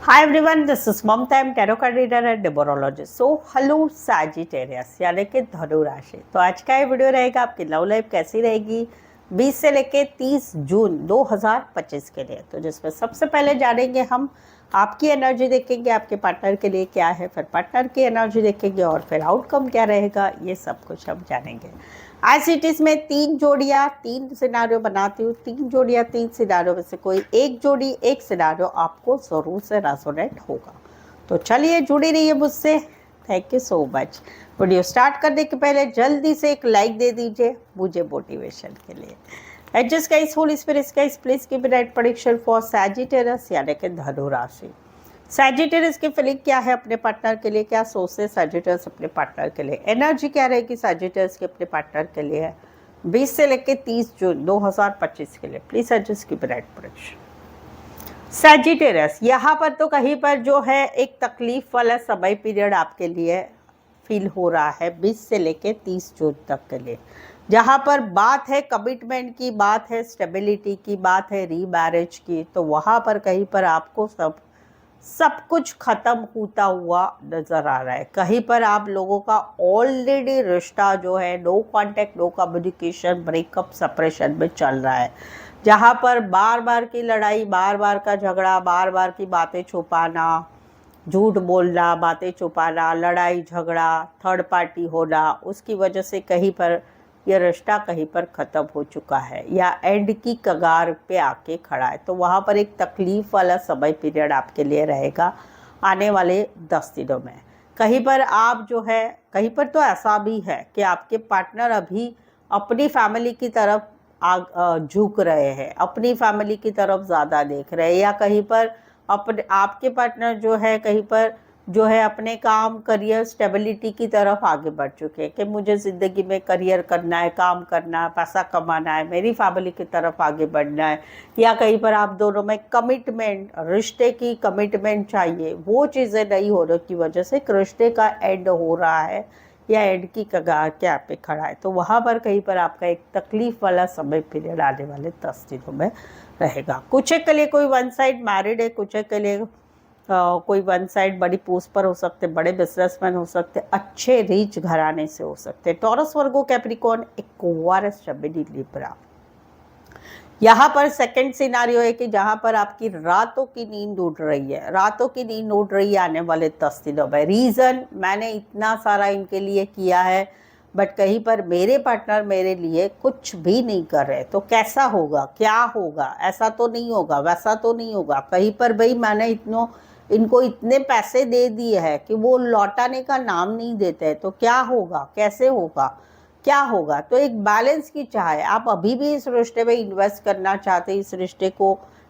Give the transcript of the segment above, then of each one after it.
Hi everyone, this is Mamta. I'm tarot card reader and numerologist. So, hello Sagittarius यानी कि धनु राशि। तो आज का ये वीडियो रहेगा आपकी लव लाइफ कैसी रहेगी 20 से लेके 30 जून 2025 के लिए। तो जिसमें सबसे पहले जानेंगे हम आपकी एनर्जी देखेंगे, आपके पार्टनर के लिए क्या है, फिर पार्टनर की एनर्जी देखेंगे और फिर आउटकम क्या रहेगा, ये सब कुछ हम जानेंगे। आज इट इज में 3 जोड़ियाँ 3 सिनारियो बनाती हूँ। 3 जोड़ियाँ 3 सिनारियो में से कोई एक जोड़ी एक सिनारियो आपको ज़रूर से रेजोनेट होगा। तो चलिए जुड़ी रहिए मुझसे। Thank you so much. Video start करने के पहले जल्दी से एक लाइक दे दीजिए मुझे मोटिवेशन के लिए। Adjust guys, holy spirits guys, please give me right prediction for Sagittarius यानी कि धनु राशि। सैजिटेरियस की फीलिंग क्या है अपने पार्टनर के लिए, क्या सोचते सैजिटेरियस अपने पार्टनर के लिए, एनर्जी क्या रहेगी सैजिटेरियस के अपने पार्टनर के लिए 20 से लेकर 30 जून 2025 के लिए। Please adjust give me right prediction. Sagittarius यहाँ पर तो कहीं पर जो है एक तकलीफ वाला समय पीरियड आपके लिए फील हो रहा है 20 से लेके 30 जून तक के लिए, जहाँ पर बात है कमिटमेंट की, बात है स्टेबिलिटी की, बात है रीमैरिज की। तो वहाँ पर कहीं पर आपको सब कुछ खत्म होता हुआ नजर आ रहा है। कहीं पर आप लोगों का ऑलरेडी रिश्ता जो है no contact, no communication, breakup, separation में चल रहा है, जहाँ पर बार बार की लड़ाई, बार बार का झगड़ा, बार बार की बातें छुपाना, झूठ बोलना, बातें छुपाना, लड़ाई झगड़ा, थर्ड पार्टी होना, उसकी वजह से कहीं पर यह रिश्ता कहीं पर ख़त्म हो चुका है या एंड की कगार पे आके खड़ा है। तो वहाँ पर एक तकलीफ़ वाला समय पीरियड आपके लिए रहेगा आने वाले 10 दिनों में। कहीं पर आप जो है, कहीं पर तो ऐसा भी है कि आपके पार्टनर अभी अपनी फैमिली की तरफ झुक रहे हैं, अपनी फैमिली की तरफ ज़्यादा देख रहे हैं, या कहीं पर अपने आपके पार्टनर जो है कहीं पर जो है अपने काम, करियर, स्टेबिलिटी की तरफ आगे बढ़ चुके हैं कि मुझे ज़िंदगी में करियर करना है, काम करना है, पैसा कमाना है, मेरी फैमिली की तरफ आगे बढ़ना है, या कहीं पर आप दोनों में कमिटमेंट, रिश्ते की कमिटमेंट चाहिए, वो चीज़ें नहीं होने की वजह से एक रिश्ते का एंड हो रहा है या एंड की कगार के आप पे खड़ा है। तो वहाँ पर कहीं पर आपका एक तकलीफ़ वाला समय पीरियड आने वाले 10 दिनों में रहेगा। कुछ एक के लिए कोई वन साइड मैरिड है, कुछ एक के लिए कोई वन साइड बड़ी पोस्ट पर हो सकते, बड़े बिजनेसमैन हो सकते, अच्छे रीच घराने से हो सकते, taurus, Virgo, Capricorn, Aquarius, Gemini, Libra. यहाँ पर सेकंड सिनारियो है कि जहाँ पर आपकी रातों की नींद उड़ रही है, रातों की नींद उड़ रही है आने वाले 10 दिनों में। रीज़न, मैंने इतना सारा इनके लिए किया है बट कहीं पर मेरे पार्टनर मेरे लिए कुछ भी नहीं कर रहे, तो कैसा होगा, क्या होगा, ऐसा तो नहीं होगा, वैसा तो नहीं होगा। कहीं पर भाई मैंने इनको इतने पैसे दे दिए हैं कि वो लौटाने का नाम नहीं देते, तो क्या होगा, कैसे होगा, क्या होगा। तो एक बैलेंस की चाह है। आप अभी भी इस रिश्ते में इन्वेस्ट करना चाहते हैं,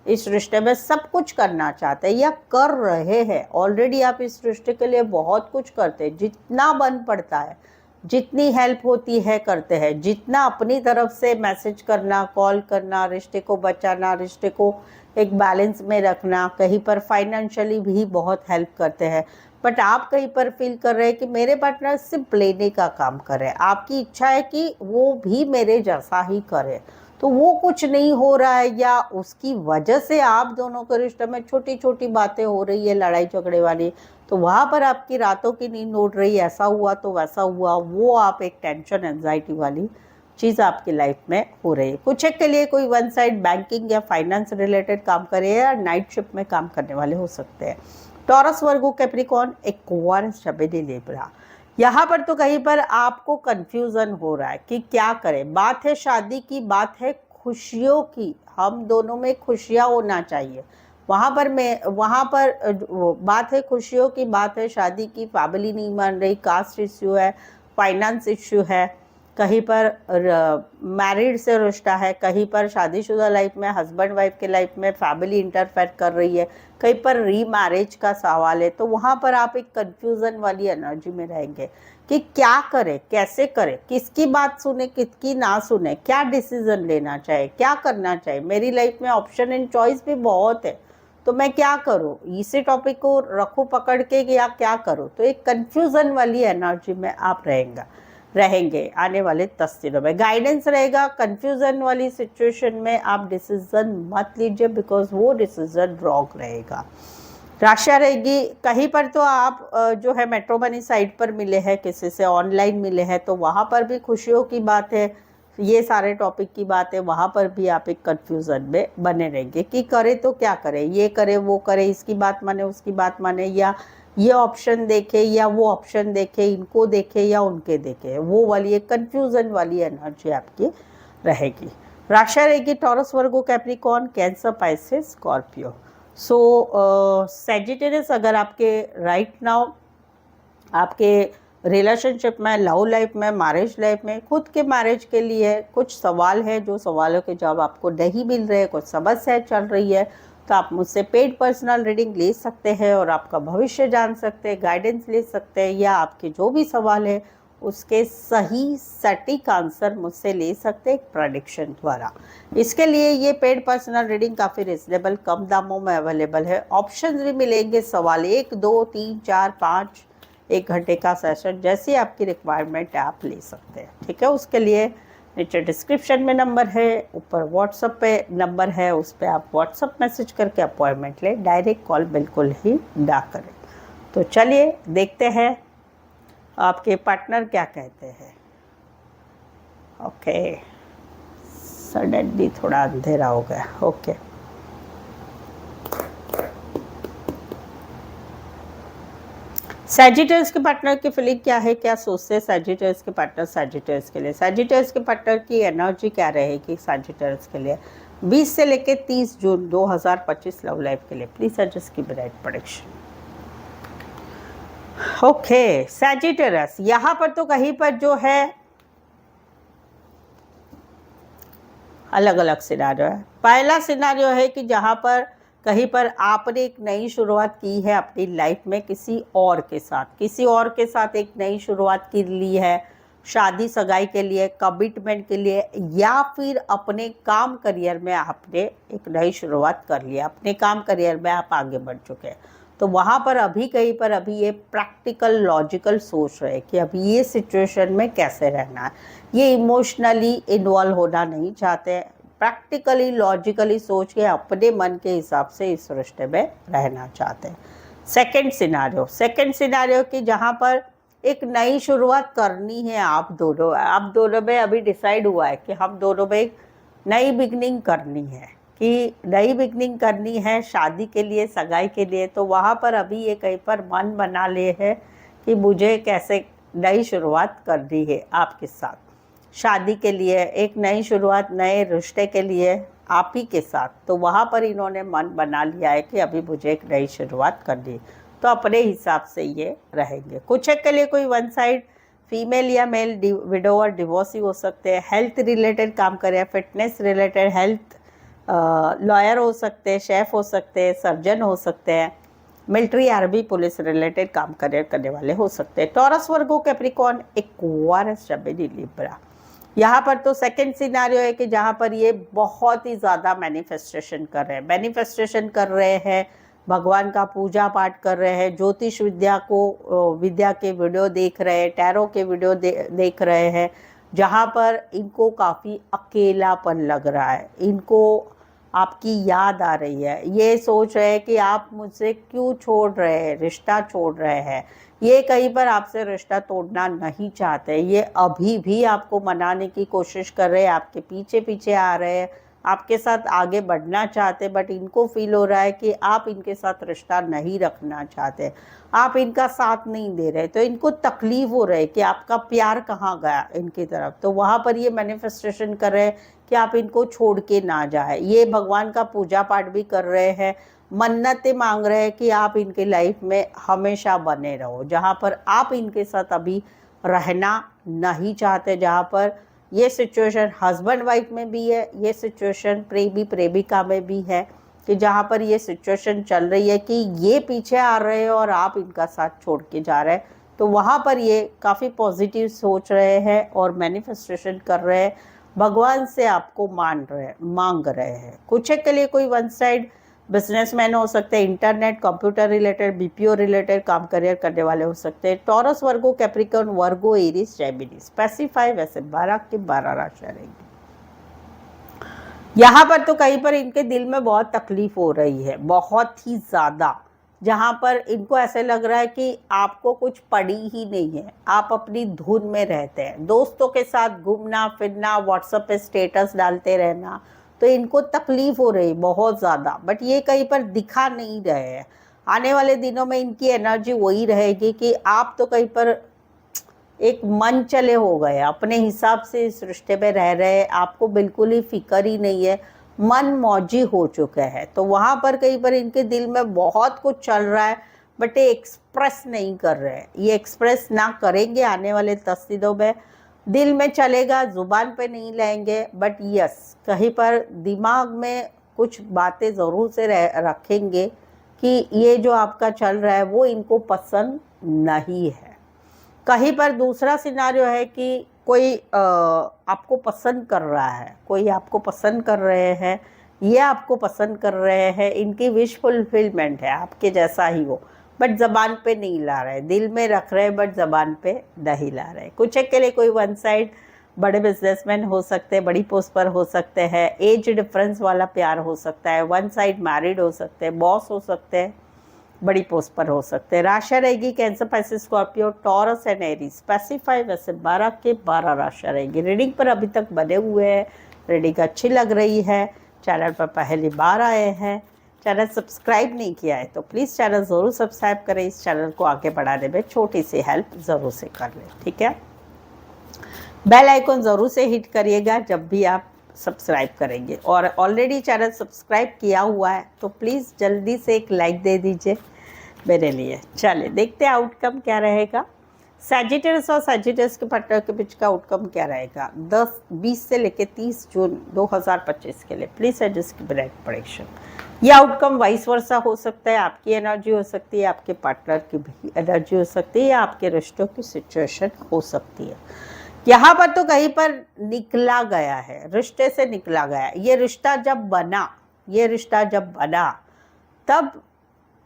इस रिश्ते में सब कुछ करना चाहते हैं या कर रहे हैं ऑलरेडी। आप इस रिश्ते के लिए बहुत कुछ करते हैं, जितना बन पड़ता है, जितनी हेल्प होती है करते हैं, जितना अपनी तरफ से मैसेज करना, कॉल करना, रिश्ते को बचाना, रिश्ते को एक बैलेंस में रखना, कहीं पर फाइनेंशियली भी बहुत हेल्प करते हैं। बट आप कहीं पर फील कर रहे हैं कि मेरे पार्टनर सिर्फ लेने का काम कर रहे हैं, आपकी इच्छा है कि वो भी मेरे जैसा ही करे, तो वो कुछ नहीं हो रहा है, या उसकी वजह से आप दोनों के रिश्ते में छोटी छोटी बातें हो रही है, लड़ाई झगड़े वाली। तो वहाँ पर आपकी रातों की नींद उड़ रही है, ऐसा हुआ तो वैसा हुआ, वो आप एक टेंशन, एंजाइटी वाली चीज़ आपकी लाइफ में हो रही है। कुछ एक के लिए कोई वन साइड बैंकिंग या फाइनेंस रिलेटेड काम करे या नाइट शिफ्ट में काम करने वाले हो सकते हैं। Taurus, Virgo, Capricorn, Aquarius, Gemini, Libra. यहाँ पर तो कहीं पर आपको कंफ्यूजन हो रहा है कि क्या करें। बात है शादी की, बात है खुशियों की, हम दोनों में खुशियाँ होना चाहिए। वहाँ पर बात है खुशियों की, बात है शादी की, फैमिली नहीं मान रही, कास्ट इश्यू है, फाइनेंस इश्यू है, कहीं पर मैरिड से रिश्ता है, कहीं पर शादीशुदा लाइफ में, हस्बैंड वाइफ के लाइफ में फैमिली इंटरफेयर कर रही है, कहीं पर रीमैरिज का सवाल है। तो वहाँ पर आप एक कंफ्यूजन वाली एनर्जी में रहेंगे कि क्या करें, कैसे करें, किसकी बात सुने, किसकी ना सुने, क्या डिसीजन लेना चाहिए, क्या करना चाहिए। मेरी लाइफ में ऑप्शन एंड चॉइस भी बहुत है, तो मैं क्या करूँ, इसी टॉपिक को रखूँ पकड़ के या क्या करूँ। तो एक कंफ्यूजन वाली एनर्जी में आप रहेंगे आने वाले 10 दिनों में। गाइडेंस रहेगा, कंफ्यूजन वाली सिचुएशन में आप डिसीजन मत लीजिए बिकॉज वो डिसीजन रॉन्ग रहेगा। राशियाँ रहेगी कहीं पर तो आप जो है मैट्रिमोनी साइट पर मिले हैं, किसी से ऑनलाइन मिले हैं, तो वहाँ पर भी खुशियों की बात है। ये सारे टॉपिक की बात है, वहाँ पर भी आप एक कन्फ्यूज़न में बने रहेंगे कि करे तो क्या करे, ये करे वो करे, इसकी बात माने उसकी बात माने, या ये ऑप्शन देखे या वो ऑप्शन देखे, इनको देखे या उनके देखे, वो वाली एक कन्फ्यूज़न वाली एनर्जी आपकी रहेगी। राशियाँ रहेगी taurus, Virgo, Capricorn, cancer, Pisces, Scorpio. सो सेजिटेरियस अगर आपके राइट नाउ आपके रिलेशनशिप में, लव लाइफ में, मैरिज लाइफ में, खुद के मैरिज के लिए कुछ सवाल है, जो सवालों के जवाब आपको नहीं मिल रहे, कुछ समस्या चल रही है, तो आप मुझसे पेड पर्सनल रीडिंग ले सकते हैं और आपका भविष्य जान सकते हैं, गाइडेंस ले सकते हैं, या आपके जो भी सवाल है उसके सही सटीक आंसर मुझसे ले सकते हैं प्रेडिक्शन द्वारा। इसके लिए ये पेड पर्सनल रीडिंग काफ़ी रिजनेबल कम दामों में अवेलेबल है। ऑप्शंस भी मिलेंगे, सवाल 1, 2, 3, 4, 5, 1 घंटे का सेशन, जैसी आपकी रिक्वायरमेंट है आप ले सकते हैं। ठीक है, उसके लिए नीचे डिस्क्रिप्शन में नंबर है, ऊपर व्हाट्सएप पे नंबर है, उस पर आप व्हाट्सएप मैसेज करके अपॉइंटमेंट लें, डायरेक्ट कॉल बिल्कुल ही ना करें। तो चलिए देखते हैं आपके पार्टनर क्या कहते हैं। ओके, सडनली थोड़ा अंधेरा हो गया। ओके, सैजिटेरियस के पार्टनर की फीलिंग क्या है, क्या सोचते हैं सैजिटेरियस के पार्टनर सैजिटेरियस के लिए। सैजिटेरियस के पार्टनर की एनर्जी क्या रहेगी सैजिटेरियस के लिए 20 से लेकर 30 जून 2025 लव लाइफ के लिए। प्लीज एडजस्ट की ब्राइट प्रेडिक्शन। ओके, सैजिटेरियस यहाँ पर तो कहीं पर जो है अलग अलग सिनारियो है। पहला सिनारियो है कि जहाँ पर कहीं पर आपने एक नई शुरुआत की है अपनी लाइफ में किसी और के साथ एक नई शुरुआत की ली है, शादी सगाई के लिए, कमिटमेंट के लिए, या फिर अपने काम करियर में आपने एक नई शुरुआत कर लिया, अपने काम करियर में आप आगे बढ़ चुके हैं। तो वहाँ पर अभी कहीं पर अभी ये प्रैक्टिकल लॉजिकल सोच रहे कि अभी ये सिचुएशन में कैसे रहना है, ये इमोशनली इन्वॉल्व होना नहीं चाहते, प्रैक्टिकली लॉजिकली सोच के अपने मन के हिसाब से इस रिश्ते में रहना चाहते हैं। सेकंड सिनारियो कि जहाँ पर एक नई शुरुआत करनी है आप दोनों में अभी डिसाइड हुआ है कि हम दोनों में एक नई बिगनिंग करनी है शादी के लिए, सगाई के लिए। तो वहाँ पर अभी ये कहीं पर मन बना ले है कि मुझे कैसे नई शुरुआत करनी है आपके साथ, शादी के लिए, एक नई शुरुआत नए रिश्ते के लिए आप ही के साथ। तो वहाँ पर इन्होंने मन बना लिया है कि अभी मुझे एक नई शुरुआत करनी है, तो अपने हिसाब से ये रहेंगे। कुछ एक के लिए कोई वन साइड फीमेल या मेल विडो और डिवोर्सी हो सकते हैं, हेल्थ रिलेटेड काम करें, फिटनेस रिलेटेड, हेल्थ लॉयर हो सकते हैं, शेफ हो सकते हैं, सर्जन हो सकते हैं, मिलिट्री, आर्मी, पुलिस रिलेटेड काम करने वाले हो सकते हैं। Taurus, Virgo, Capricorn, Aquarius, Gemini, Libra. यहाँ पर तो सेकंड सिनारियो है कि जहाँ पर ये बहुत ही ज़्यादा मैनिफेस्टेशन कर रहे हैं, भगवान का पूजा पाठ कर रहे हैं, ज्योतिष विद्या के वीडियो देख रहे हैं, टैरो के वीडियो देख रहे हैं, जहाँ पर इनको काफ़ी अकेलापन लग रहा है, इनको आपकी याद आ रही है, ये सोच रहे हैं कि आप मुझसे क्यों छोड़ रहे हैं, रिश्ता छोड़ रहे हैं, ये कहीं पर आपसे रिश्ता तोड़ना नहीं चाहते, ये अभी भी आपको मनाने की कोशिश कर रहे हैं, आपके पीछे पीछे आ रहे हैं, आपके साथ आगे बढ़ना चाहते, बट इनको फील हो रहा है कि आप इनके साथ रिश्ता नहीं रखना चाहते, आप इनका साथ नहीं दे रहे, तो इनको तकलीफ हो रही है कि आपका प्यार कहाँ गया इनकी तरफ। तो वहाँ पर ये मैनिफेस्टेशन कर रहे हैं कि आप इनको छोड़ के ना जाए, ये भगवान का पूजा पाठ भी कर रहे हैं, मन्नतें मांग रहे हैं कि आप इनके लाइफ में हमेशा बने रहो, जहाँ पर आप इनके साथ अभी रहना नहीं चाहते, जहाँ पर ये सिचुएशन हस्बैंड वाइफ में भी है, ये सिचुएशन प्रेमी प्रेमिका में भी है, कि जहाँ पर ये सिचुएशन चल रही है कि ये पीछे आ रहे हैं और आप इनका साथ छोड़ के जा रहे हैं। तो वहाँ पर ये काफ़ी पॉजिटिव सोच रहे हैं और मैनिफेस्टेशन कर रहे हैं, भगवान से आपको मांग रहे हैं। कुछ एक के लिए कोई वन साइड बिजनेसमैन हो सकते हैं, internet computer related BPO related काम करियर करने वाले हो सकते हैं। टॉरस, वर्गो, कैप्रिकॉर्न, वर्गो, एरीज, जेमिनी। स्पेसिफाई वैसे 12 की 12 राशियां रहेंगी। यहाँ पर तो कहीं पर इनके दिल में बहुत तकलीफ हो रही है, बहुत ही ज़्यादा, जहाँ पर इनको ऐसे लग रहा है कि आपको कुछ पड़ी ही नहीं है, आप अपनी धुन में रहते हैं। दोस्तों के साथ घूमना फिरना, व्हाट्सएप पे स्टेटस डालते रहना, तो इनको तकलीफ हो रही बहुत ज़्यादा, बट ये कहीं पर दिखा नहीं रहे हैं। आने वाले दिनों में इनकी एनर्जी वही रहेगी कि आप तो कहीं पर एक मन चले हो गए, अपने हिसाब से इस रिश्ते में रह रहे हैं, आपको बिल्कुल ही फिक्र ही नहीं है, मन मौजी हो चुका है। तो वहाँ पर कहीं पर इनके दिल में बहुत कुछ चल रहा है, बट ये एक्सप्रेस नहीं कर रहे हैं। ये एक्सप्रेस ना करेंगे आने वाले 10 दिनों में, दिल में चलेगा, जुबान पे नहीं लाएंगे, बट यस कहीं पर दिमाग में कुछ बातें ज़रूर से रखेंगे कि ये जो आपका चल रहा है वो इनको पसंद नहीं है। कहीं पर दूसरा सिनारियो है कि कोई आपको पसंद कर रहा है, कोई आपको पसंद कर रहे हैं, ये आपको पसंद कर रहे हैं, इनकी विश फुलफिलमेंट है आपके जैसा ही हो, बट ज़बान पे नहीं ला रहे, दिल में रख रहे हैं बट ज़बान पे नहीं ला रहे। कुछ एक के लिए कोई वन साइड बड़े बिजनेसमैन हो सकते हैं, बड़ी पोस्ट पर हो सकते हैं, एज डिफरेंस वाला प्यार हो सकता है, वन साइड मैरिड हो सकते हैं, बॉस हो सकते हैं, बड़ी पोस्ट पर हो सकते हैं। राशि रहेगी cancer, Pisces, Scorpio, taurus and Aries. Specify वैसे 12 के 12 राशि रहेगी। रीडिंग पर अभी तक बने हुए हैं, रीडिंग अच्छी लग रही है, चैनल पर पहली बार आए हैं, चैनल सब्सक्राइब नहीं किया है तो प्लीज़ चैनल ज़रूर सब्सक्राइब करें, इस चैनल को आगे बढ़ाने में छोटी सी हेल्प ज़रूर से कर लें, ठीक है। बेल आइकन ज़रूर से हिट करिएगा जब भी आप सब्सक्राइब करेंगे, और ऑलरेडी चैनल सब्सक्राइब किया हुआ है तो प्लीज़ जल्दी से एक लाइक दे दीजिए मेरे लिए। चलिए देखते हैं आउटकम क्या रहेगा। सैजिटेरियस और सैजिटेरियस के पार्टनर के बीच का आउटकम क्या रहेगा 20 से लेकर 30 जून 2025 के लिए। प्लीज़ एडजस्ट की ब्राइट प्रेडिक्शन। ये आउटकम वाइस वर्सा हो सकता है, आपकी एनर्जी हो सकती है, आपके पार्टनर की भी एनर्जी हो सकती है, या आपके रिश्तों की सिचुएशन हो सकती है। यहाँ पर तो कहीं पर निकला गया है, रिश्ते से निकला गया। ये रिश्ता जब बना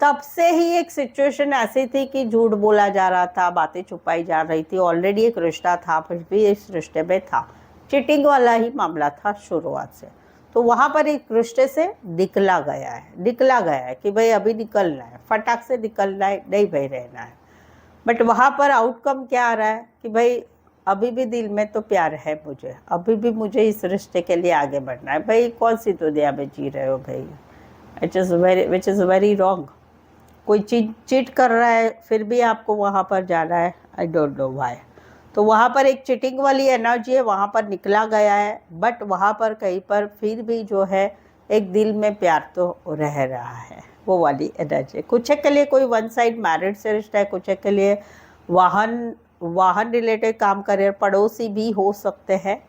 तब से ही एक सिचुएशन ऐसी थी कि झूठ बोला जा रहा था, बातें छुपाई जा रही थी। ऑलरेडी एक रिश्ता था, फिर भी इस रिश्ते में था, चीटिंग वाला ही मामला था शुरुआत से। तो वहाँ पर एक रिश्ते से निकला गया है कि भाई अभी निकलना है, फटाक से निकलना है, नहीं भाई रहना है। बट वहाँ पर आउटकम क्या आ रहा है कि भाई अभी भी दिल में तो प्यार है मुझे, अभी भी मुझे इस रिश्ते के लिए आगे बढ़ना है। भाई कौन सी दुनिया में जी रहे हो भाई, विच इज़ वेरी रॉन्ग। कोई चीट कर रहा है फिर भी आपको वहाँ पर जाना है, आई डोंट नो व्हाई। तो वहाँ पर एक चीटिंग वाली एनर्जी है, वहाँ पर निकला गया है, बट वहाँ पर कहीं पर फिर भी जो है एक दिल में प्यार तो रह रहा है, वो वाली एनर्जी। कुछ के लिए कोई वन साइड मैरिड से रिश्ता है, कुछ के लिए वाहन रिलेटेड काम, करियर, पड़ोसी भी हो सकते हैं,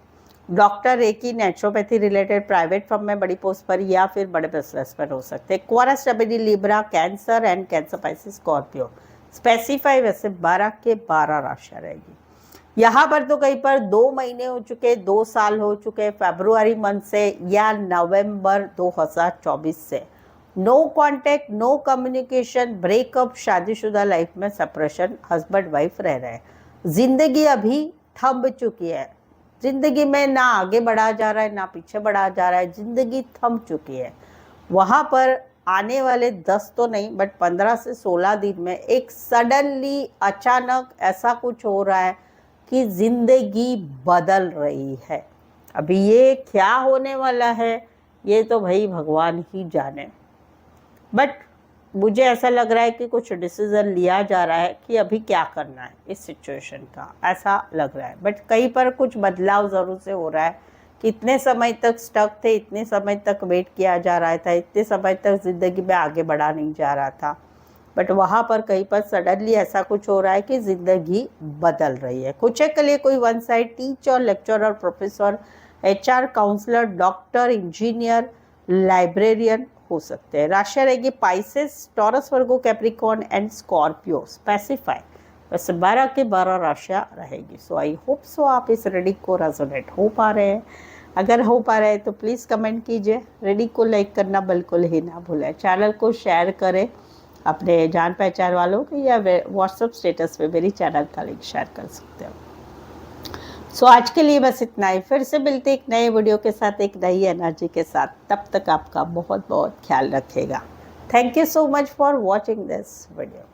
doctor, reiki, naturopathy related private firm में बड़ी पोस्ट पर, या फिर बड़े बिजनेस पर हो सकते हैं। Aquarius, stability, Libra, Cancer and Cancer, Pisces, Scorpio. Specify वैसे 12 के 12 राशि रहेगी। यहाँ पर तो कहीं पर 2 महीने हो चुके, 2 साल हो चुके, फरवरी मंथ से या नवंबर 2024 से no contact, no communication, breakup, शादीशुदा लाइफ में सेपरेशन, हस्बैंड वाइफ रह रहे हैं। जिंदगी अभी थम चुकी है, जिंदगी में ना आगे बढ़ा जा रहा है ना पीछे बढ़ा जा रहा है, जिंदगी थम चुकी है। वहाँ पर आने वाले 10 तो नहीं बट 15 से 16 दिन में एक सडनली अचानक ऐसा कुछ हो रहा है कि जिंदगी बदल रही है। अभी ये क्या होने वाला है ये तो भाई भगवान ही जाने, बट मुझे ऐसा लग रहा है कि कुछ डिसीजन लिया जा रहा है कि अभी क्या करना है इस सिचुएशन का, ऐसा लग रहा है। बट कहीं पर कुछ बदलाव ज़रूर से हो रहा है कि इतने समय तक स्टक थे, इतने समय तक वेट किया जा रहा था, इतने समय तक ज़िंदगी में आगे बढ़ा नहीं जा रहा था, बट वहाँ पर कहीं पर सडनली ऐसा कुछ हो रहा है कि ज़िंदगी बदल रही है। कुछ के लिए कोई one side teacher, lecturer, professor, HR, counsellor, doctor, engineer, librarian हो सकते हैं। राशि रहेगी Pisces, Taurus, Virgo, Capricorn and Scorpio. Specify वैसे 12 के 12 राशियाँ रहेगी। सो आई होप सो आप इस रीडिंग को रेजोनेट हो पा रहे हैं। अगर हो पा रहे हैं तो प्लीज़ कमेंट कीजिए, रीडिंग को लाइक करना बिल्कुल ही ना भूलें, चैनल को शेयर करें अपने जान पहचान वालों को, या व्हाट्सएप स्टेटस पे मेरी चैनल का लिंक शेयर कर सकते हो। सो आज के लिए बस इतना ही, फिर से मिलते एक नए वीडियो के साथ, एक नई एनर्जी के साथ। तब तक आपका बहुत बहुत ख्याल रखेगा। Thank you so much for watching this video.